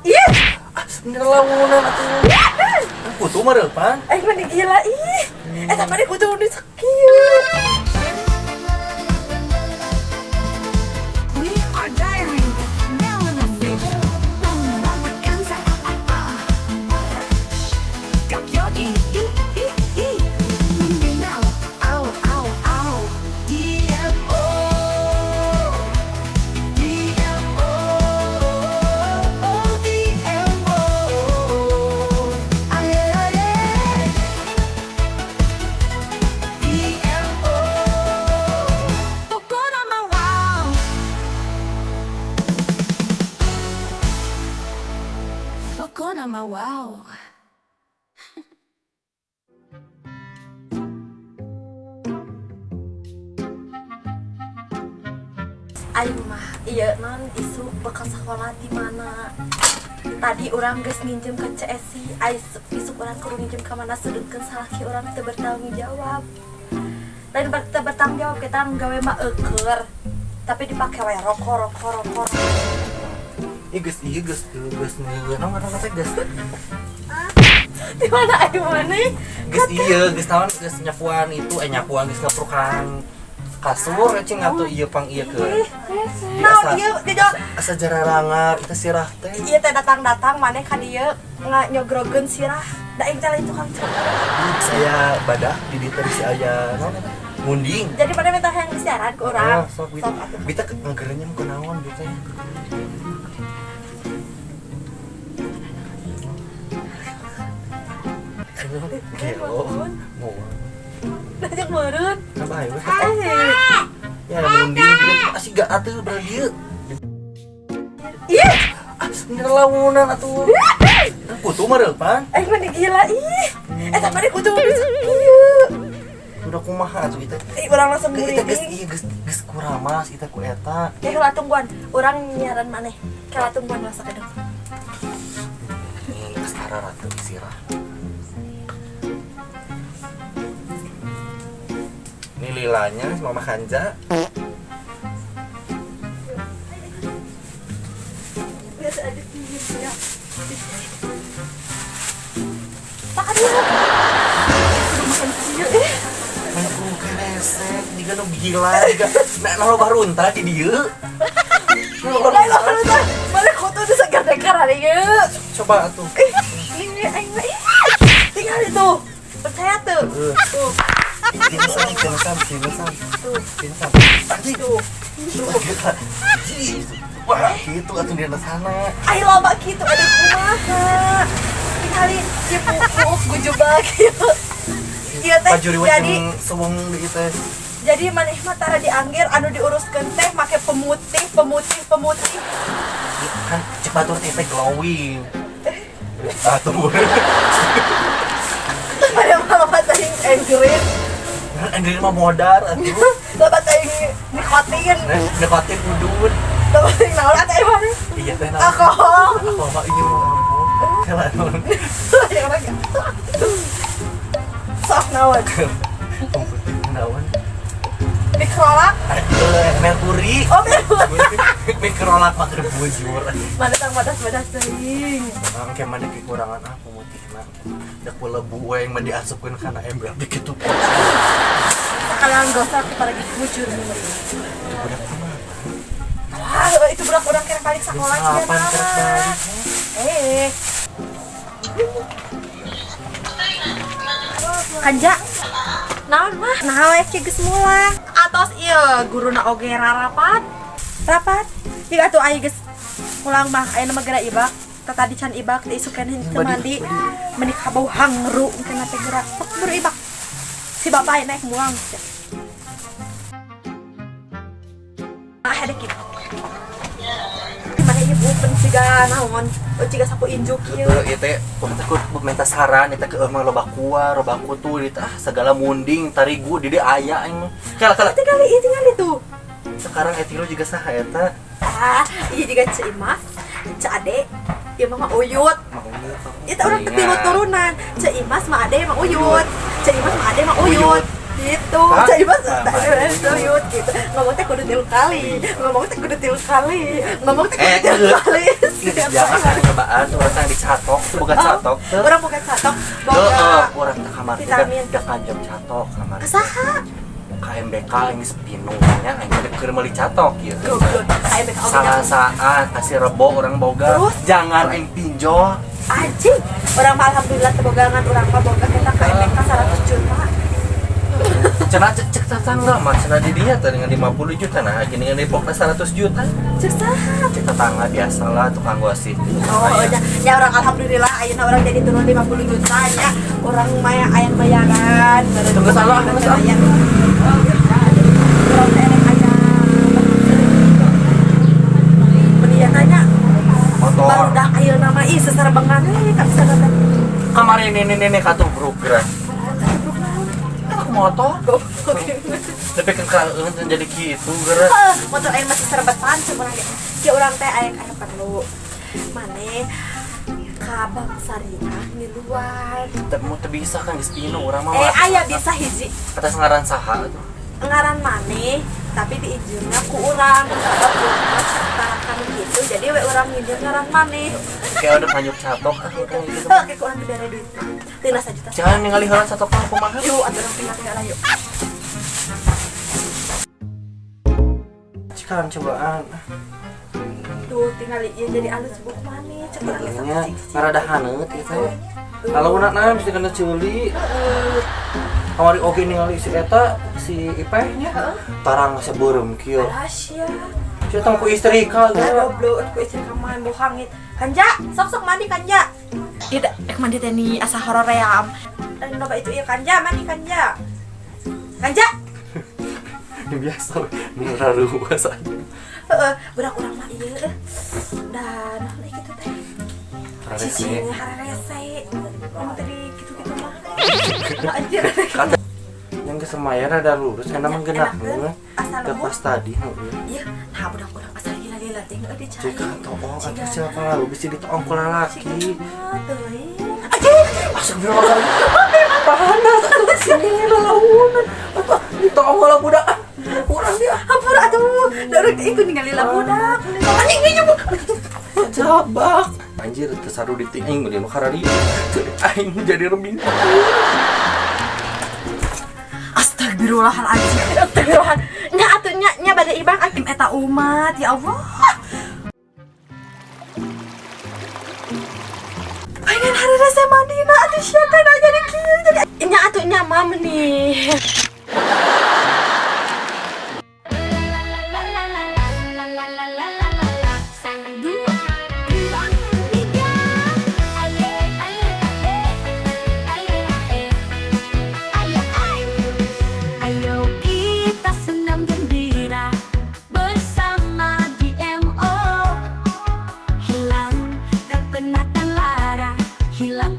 Ih, Bener lamunan atuh. Kutu mah depan. mana gila ih. Tapi kutu udah sakit. We are dialing Melanin Extravaganza. Got your now. Ow, ow, ow. DMO. DMO. DMO. Aye, aye. DMO. Tukun on my wow. Tukun on my wow. Ayo mah, iya non isu bekas sekolah di mana? Tadi orang geus nginjem ke CSI, isu orang kudu nginjem ke mana sedengkeun salaki orang teu bertanggung jawab. Dan teu bertanggung jawab kita nggawe mah euker. Tapi dipake wae rokok. Geus naon kata geus. Di mana ayo mana? Geus naon geus nyapuan itu nyapuan geus ngaprukan kasur cing atuh ieu pang ieu ke. Nah, ieu tidak Asa jararangar itu sirah teh. ieu teh datang maneh ka dieu nyogrogeun sirah. Da aing teh lain tukang curhat. Saya badah di dieu teh si aya naon eta? Munding. Jadi pada minta yang disiaran ke orang. Sok gitu. Bita ngegerenya mah kunaon gitu ya. Gelo. Mau. Najak meureun. Sabae we. Ah. Ya munding gitu asih gak atuh berang dieu. Ih, Bener lamunan atuh. Kutu mah depan. aing mah gila ih. Tapi kudu udah sakit. Udah kumaha atuh kita. Urang langsung Kita geus merinding. ieu geus kuramas kita ku eta. Ya kalau tungguan, urang nyiaran maneh. Kalau tungguan rasa kedeng. Ini astara ratu sirah. Ini lilanya si Mama Hanja. Biasa ada pinggir ya. Tak ada. Makan cieu Banyak lu keresek, juga nu gila juga. Nah, lo baru unta di dieu. Mana kutu udah segar-segar hari ya. Coba atuh. Ini aing mah tinggal itu. Percaya tuh. Tuh. Dimsum. Anjing. Wah, gitu atuh di sana. Ayo loba gitu ada kumaha. Tinggali si pupuk gujubak gitu. Iya teh Pajuri jadi wacing seweng di teh. jadi maneh mah tara diangger anu diuruskeun teh make pemutih. Kan cek batur teh glowing. Atuh. Ada malah teuing enggerin. Andri mah modar atuh. Loba teuing nikotin. Deketin udun. Loba teuing naon teh maneh. Iya teh. Alkohol. Aku mah ini mah. Kela non. Ya orang ya. Sok naon? Komputer naon? Dikrolak. Merkuri. Oh, merkuri. Mikrolak mah keur bujur. Mana tang batas-batas teuing. Angke mana kekurangan aku mutihna. Da ku lebu we yang mah diasupkeun kana ember dikitu. Kalian gak usah kepada gitu bujur nih. Budak mah. Wah, itu budak orang kira balik sekolah sih ya. Kapan keur balik? Kanja. Naon mah? Nah, we geus mulai. Atos ieu guruna oge rapat. Jika atuh aya geus pulang mah aya mah geura ibak. Tadi can ibak teh isukeun teu mandi. Menik kabau hangru kana teh geura. Sok buru ibak. Si bapak naik muang. Ada kitu. Gimana ibu pensiga naon? Ciga sapu injuk ieu. Ieu teh kudu minta saran eta ke mah loba kutu di segala munding tarigu di dieu aya aing mah. Kala Tinggal itu. sekarang etilu juga saha eta. Iya juga Cik Imas, Cik Ade, ieu mah Uyut. Itu orang ketilu turunan. Cik Imas mah Ade mah Uyut. Cik Imas mah Ade mah Uyut. gitu. Hah? Jadi pas Nah, tak makanya. suyut gitu. Ngomong teh kudu 3 kali. Ngomong teh kudu 3 kali. Ngomong teh kudu 3 kali. jangan ada cobaan orang yang dicatok bukan catok Orang bukan catok, orang ke kamar kita vitamin. udah kanjeng catok kamar Kesaha? KMBK ini sepinungnya yang kirim beli catok gitu Goblok. Kayak BK salah saat kasih rebo orang boga Terus? jangan yang pinjol anjing. Orang mah alhamdulillah tebogangan orang mah boga kita KMK 100 juta. cina cek tetangga mah cina di dia teh dengan 50 juta nah gini dengan Depoknya 100 juta Cek saha? cek tetangga biasalah tukang gosip Oh, ya orang alhamdulillah ayeuna orang jadi turun 50 juta nya. Orang maya ayang bayaran. Tunggu salah, tunggu salah. Orang teh erek aya. Belian nanya motor baru dah ayeuna mah ih sesarebengan ka bisa datang. kamar ini katuh program aku motor tapi kan jadi gitu gara Motor aing masih serebetan cuman ge. Ki urang teh aya perlu. Mane ka Bang Sarinah di luar. mau bisa kan di spino orang mah Aya bisa hiji atas ngaran saha tuh ngaran maneh tapi diizinnya ku urang sabab urang setarakan gitu jadi we urang ngizin ngaran maneh kayak udah banyak catok kayak gitu kayak ku urang dibere duit tina sajuta jangan ningali heula catok mah kumaha yuk atuh urang tinggal yuk cikan cobaan tuh tinggal ieu jadi alus buk maneh cek urang geus nya ngarada haneut gitu kalau unak nah bisa kena ceuli kamari oge ningali si eta si Ipeh nya tarang sebeureum kieu rahasia si eta ku istri ka goblok ku istri kaman bau hangit Kanja sok mandi Kanja ieu mandi teh ni asa horoream dan loba itu ieu Kanja mandi Kanja biasa murah luas budak urang mah ieu dan gitu teh cicingnya hararese ngomong tadi gitu-gitu mah anjir kata yang kesemayan ada lurus enak menggenap asal ke pas tadi iya nah budak urang asal gila-gila teh nggak dicari cek toong atau siapa lalu bisa ditoong ku lalaki astagfirullahaladzim panas atuh sini lalaunan apa ditoong ku budak kurang dia ampun atuh darek ikut ningali budak anjing nyebut jabak anjir tersaru di ting di makara dia aing jadi rembing astagfirullahaladzim nya atuh nya bade ibang akim eta umat ya Allah pengen hari rese mandina atuh sia teh jadi kieu jadi nya atuh nya mah nih Ayo kita senam gembira bersama DMO. Hilang kepenatan lara, hilang